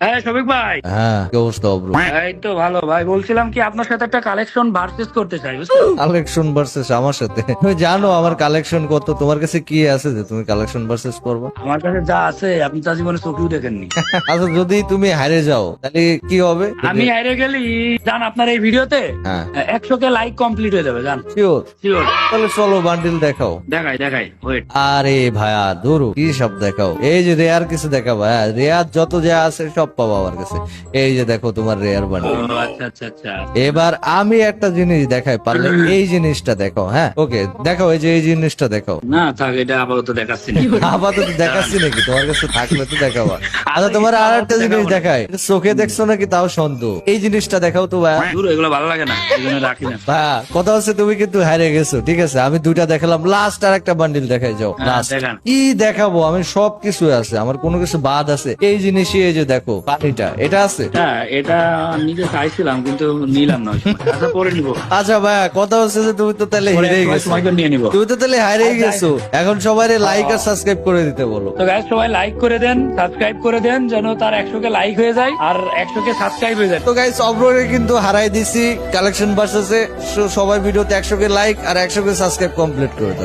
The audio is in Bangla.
হ্যাঁ শফিক ভাই। হ্যাঁ কি অবস্থা অব্রু? এই তো ভালো ভাই, বলছিলাম কি আপনার সাথে একটা কালেকশন ভার্সেস করতে চাই বুঝছেন। কালেকশন ভার্সেস আমার সাথে? তুমি জানো আমার কালেকশন কত? তোমার কাছে কি আছে যে তুমি কালেকশন ভার্সেস করবা? আমার কাছে যা আছে আপনি তা জীবনে চোখেও দেখেননি। আচ্ছা যদি তুমি হারে যাও তাহলে কি হবে? আমি হাইরে গেলি জান আপনার এই ভিডিওতে হ্যাঁ 100 কে লাইক কমপ্লিট হয়ে যাবে জান। শিওর? শিওর। তাহলে চলো বান্ডিল দেখাও। দেখাই দেখাই ওয়েট। আরে ভাইয়া ধরু কি সব দেখাও, এই যে রেয়ার কিছু দেখাবো। হ্যাঁ রেয়ার যত যা আছে সব পাবো আমার কাছে। এই যে দেখো তোমার রেয়ার বান্ডিল। আচ্ছা আচ্ছা আচ্ছা। এবার আমি একটা জিনিস দেখাই, পারলে এই জিনিসটা দেখাও। হ্যাঁ ওকে দেখাও, এই যে এই জিনিসটা দেখাও। না থাক, এটা আপাতত দেখাচ্ছি না। আপাতত দেখাচ্ছি নাকি? তোমার কাছে থাকলে তো দেখাবা। আচ্ছা তোমার আর একটা জিনিস দেখাই, চোখে দেখছো নাকি তাও সন্দেহ। এই জিনিসটা দেখাও তো ভাইয়া। দূর এগুলো ভালো লাগে না, এই জন্য রাখি না। ভাইয়া কথা হচ্ছে তুমি কিন্তু হারিয়ে গেছো, ঠিক আছে? আমি দুইটা দেখালাম, লাস্ট আর একটা বান্ডিল দেখাই যাও। হ্যাঁ, লাস্ট দেখান। কি দেখাবো? আমি সব কিছু আছে, আমার কোনো কিছু বাদ আছে? এই জিনিসই, এই যে দেখো পানিটা, এটা আছে। হ্যাঁ এটা নিজে চাইছিলাম কিন্তু নিলাম না ওই সময়। আচ্ছা পরে নিবো। আচ্ছা ভাইয়া কথা হচ্ছে যে তুমি তো তাহলে পরে হেরে এক মাস গেছো। সময় করে নিয়ে নিবো। তুমি তো তাহলে হারিয়ে গেছো। এখন সবাই লাইক আর সাবস্ক্রাইব করে দিতে বলো। তো গাইস সবাই লাইক করে দেন, সাবস্ক্রাইব করে দেন, যেন তার 100 কে লাইক হয়ে যায় আর 100 কে সাবস্ক্রাইব হয়ে যায়। তো গাইস অব্রোরে কিন্তু হারাই দিছি কালেকশন ভার্সেসে। সবাই ভিডিওতে 100 কে লাইক আর 100 কে সাবস্ক্রাইব কমপ্লিট করে দাও।